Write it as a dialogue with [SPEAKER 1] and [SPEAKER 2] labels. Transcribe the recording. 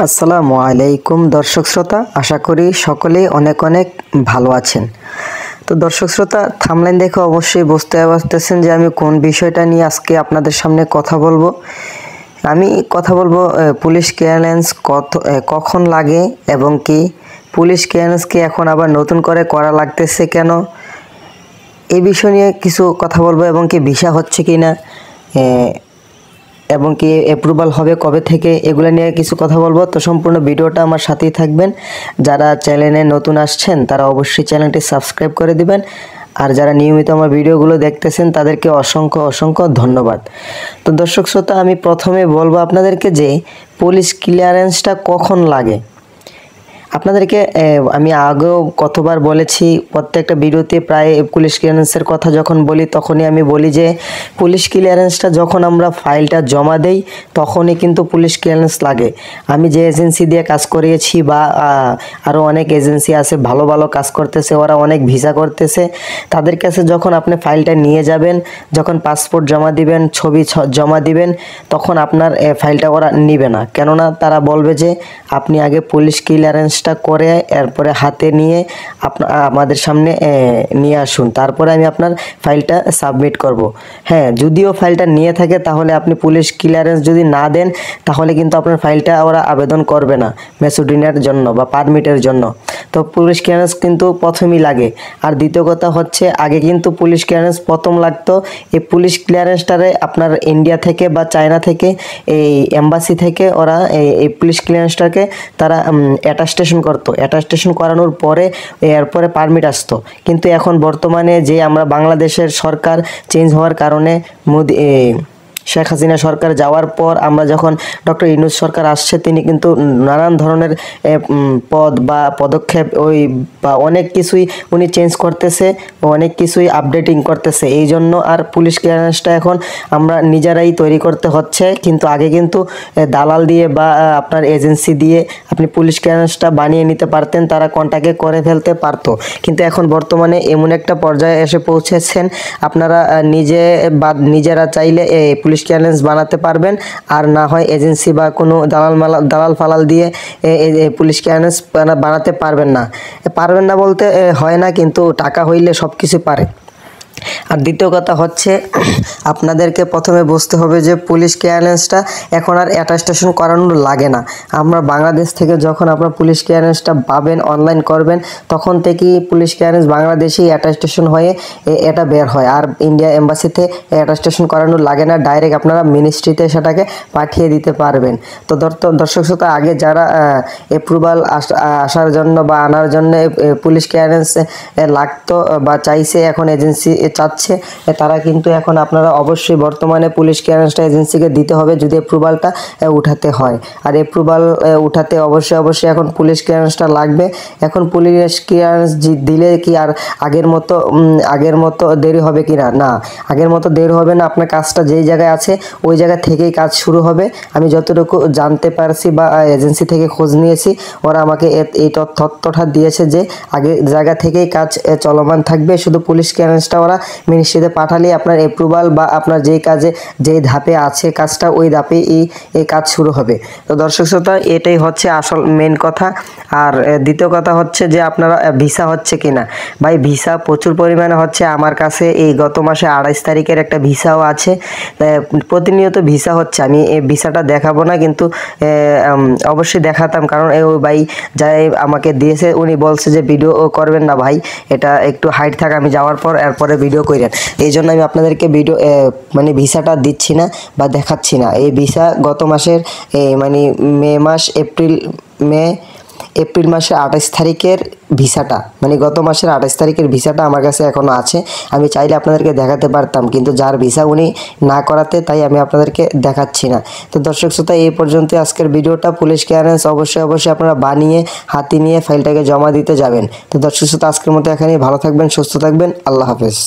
[SPEAKER 1] আসসালামু আলাইকুম দর্শক শ্রোতা, আশা করি সকলেই অনেক অনেক ভালো আছেন। তো দর্শক শ্রোতা, থাম্বনেল দেখে অবশ্যই বুঝতে পারতেছেন যে আমি কোন বিষয়টা নিয়ে আজকে আপনাদের সামনে কথা বলবো। আমি কথা বলবো পুলিশ ক্লিয়ারেন্স কখন লাগে এবং কি পুলিশ ক্লিয়ারেন্স কি এখন আবার নতুন করে করা লাগতেছে কেন, এই বিষয় নিয়ে কিছু কথা বলবো এবং কি ভিসা হচ্ছে কি না এবং কি অ্যাপ্রুভাল হবে কবে থেকে, এগুলো নিয়ে কিছু কথা বলবো। তো সম্পূর্ণ ভিডিওটা আমার সাথেই থাকবেন। যারা চ্যানেলে নতুন আসছেন তারা অবশ্যই চ্যানেলটি সাবস্ক্রাইব করে দিবেন, আর যারা নিয়মিত আমার ভিডিওগুলো দেখতেছেন তাদেরকে অসংখ্য অসংখ্য ধন্যবাদ। তো দর্শক শ্রোতা, আমি প্রথমে বলবো আপনাদেরকে যে পুলিশ ক্লিয়ারেন্সটা কখন লাগে। আপনাদেরকে আমি আগেও কতবার বলেছি, প্রত্যেকটা ভিডিওতে প্রায় পুলিশ ক্লিয়ারেন্সের কথা যখন বলি তখনই আমি বলি যে পুলিশ ক্লিয়ারেন্সটা যখন আমরা ফাইলটা জমা দেই তখনই কিন্তু পুলিশ ক্লিয়ারেন্স লাগে। আমি যে এজেন্সি দিয়ে কাজ করিয়েছি বা আরও অনেক এজেন্সি আছে ভালো ভালো কাজ করতেছে, ওরা অনেক ভিসা করতেছে, তাদের কাছে যখন আপনি ফাইলটা নিয়ে যাবেন, যখন পাসপোর্ট জমা দিবেন, ছবি জমা দিবেন, তখন আপনার ফাইলটা ওরা নিবে না। কেননা তারা বলবে যে আপনি আগে পুলিশ ক্লিয়ারেন্স করে এরপরে হাতে নিয়ে আমাদের সামনে নিয়ে আসুন, তারপরে আমি আপনার ফাইলটা সাবমিট করব। হ্যাঁ, যদিও ফাইলটা নিয়ে থাকে তাহলে আপনি পুলিশ ক্লিয়ারেন্স যদি না দেন তাহলে কিন্তু আপনার ফাইলটা ওরা আবেদন করবে না মেসোডিনের জন্য বা পারমিটের জন্য। তো পুলিশ ক্লিয়ারেন্স কিন্তু প্রথমেই লাগে। আর দ্বিতীয় কথা হচ্ছে, আগে কিন্তু পুলিশ ক্লিয়ারেন্স প্রথম লাগতো, এই পুলিশ ক্লিয়ারেন্সটারে আপনার ইন্ডিয়া থেকে বা চায়না থেকে এই এম্বাসি থেকে ওরা এই পুলিশ ক্লিয়ারেন্সটাকে তারা অ্যাটাস্টেশন করতো। অ্যাটাস্টেশন করানোর পরে এরপরে পারমিট আসতো। কিন্তু এখন বর্তমানে যে আমরা বাংলাদেশের সরকার চেঞ্জ হওয়ার কারণে শেখ হাসিনা সরকার যাওয়ার পর আমরা যখন ডক্টর ইউনূস সরকার আসছে, তিনি কিন্তু নানান ধরনের পদ বা পদক্ষেপ বা অনেক কিছুই উনি চেঞ্জ করতেছে, অনেক কিছুই আপডেটিং করতেছে। এই জন্য আর পুলিশ ক্লিয়ারেন্সটা এখন আমরা নিজেরাই তৈরি করতে হচ্ছে। কিন্তু আগে কিন্তু দালাল দিয়ে বা আপনার এজেন্সি দিয়ে আপনি পুলিশ ক্লিয়ারেন্সটা বানিয়ে নিতে পারতেন, তারা কন্ট্যাক্টে করে ফেলতে পারতো। কিন্তু এখন বর্তমানে এমন একটা পর্যায়ে এসে পৌঁছেছেন, আপনারা নিজেরা চাইলে পুলিশ ক্লিয়ারেন্স বানাতে পারবেন, আর না হয় এজেন্সি বা কোনো দালাল ফালাল দিয়ে পুলিশ ক্লিয়ারেন্স বানাতে পারবেন না বলতে হয় না, কিন্তু টাকা হইলে সব কিছু পারে। আর দ্বিতীয় কথা হচ্ছে, আপনাদেরকে প্রথমে বুঝতে হবে যে পুলিশ ক্লিয়ারেন্সটা এখন আর অ্যাটাস্টেশন করানো লাগে না। আমরা বাংলাদেশ থেকে যখন আপনার পুলিশ ক্লিয়ারেন্সটা পাবেন, অনলাইন করবেন, তখন থেকেই পুলিশ ক্লিয়ারেন্স বাংলাদেশেই অ্যাটাস্টেশন হয়ে এটা বের হয়। আর ইন্ডিয়া এম্বাসিতে অ্যাটাস্টেশন করানো লাগে না, ডাইরেক্ট আপনারা মিনিস্ট্রিতে সেটাকে পাঠিয়ে দিতে পারবেন। তো দর্শক শ্রোতা, আগে যারা অ্যাপ্রুভাল আসার জন্য বা আনার জন্য পুলিশ ক্লিয়ারেন্স লাগতো বা চাইছে, এখন এজেন্সি চাচ্ছে, তারা কিন্তু এখন আপনারা অবশ্যই বর্তমানে পুলিশ ক্লিয়ারেন্সটা এজেন্সিকে দিতে হবে যদি অ্যাপ্রুভালটা উঠাতে হয়। আর অ্যাপ্রুভাল উঠাতে অবশ্যই এখন পুলিশ ক্লিয়ারেন্সটা লাগবে। এখন পুলিশ ক্লিয়ারেন্স দিলে কি আর আগের মতো দেরি হবে কি না, আগের মতো দেরি হবে না। আপনার কাজটা যেই জায়গায় আছে ওই জায়গা থেকেই কাজ শুরু হবে। আমি যতটুকু জানতে পারছি বা এজেন্সি থেকে খোঁজ নিয়েছি, ওরা আমাকে এই তথ্যটা দিয়েছে যে আগের জায়গা থেকেই কাজ চলমান থাকবে। শুধু পুলিশ ক্লিয়ারেন্সটা ওরা মিনিস্ট্রিতে পাঠালে আপনার অ্যাপ্রুভাল বা আপনার যেই ধাপে আছে কাজটা, ওই ধাপে এই কাজ শুরু হবে। তো দর্শক শ্রোতা, এটাই হচ্ছে আসল মেন কথা। আর দ্বিতীয় কথা হচ্ছে যে আপনারা ভিসা হচ্ছে কিনা। ভাই, ভিসা প্রচুর পরিমাণে হচ্ছে। আমার কাছে এই গত মাসে 28 তারিখের একটা ভিসাও আছে। প্রতিনিয়ত ভিসা হচ্ছে। আমি এই ভিসাটা দেখাবো না, কিন্তু অবশ্যই দেখাতাম, কারণ ওই ভাই যাই আমাকে দিয়েছে উনি বলছে যে ভিডিও করবেন না ভাই, এটা একটু হাইট থাক, আমি যাওয়ার পর এরপরে ভিডিও করেন। এই জন্য আমি আপনাদেরকে ভিসাটা দিচ্ছি না বা দেখাচ্ছি না। এই ভিসা গত মাসের এপ্রিল মাসের 28 তারিখের ভিসাটা, গত মাসের 28 তারিখের ভিসাটা আমার কাছে এখনও আছে। আমি চাইলে আপনাদেরকে দেখাতে পারতাম, কিন্তু যার ভিসা উনি না করাতে তাই আমি আপনাদেরকে দেখাচ্ছি না। তো দর্শক শ্রোতা, এই পর্যন্ত আজকের ভিডিওটা। পুলিশ ক্লিয়ারেন্স অবশ্যই আপনারা বানিয়ে হাতে নিয়ে ফাইলটাকে জমা দিতে যাবেন। তো দর্শক শ্রোতা, আজকের মতো এখানেই। ভালো থাকবেন, সুস্থ থাকবেন, আল্লাহ হাফেজ।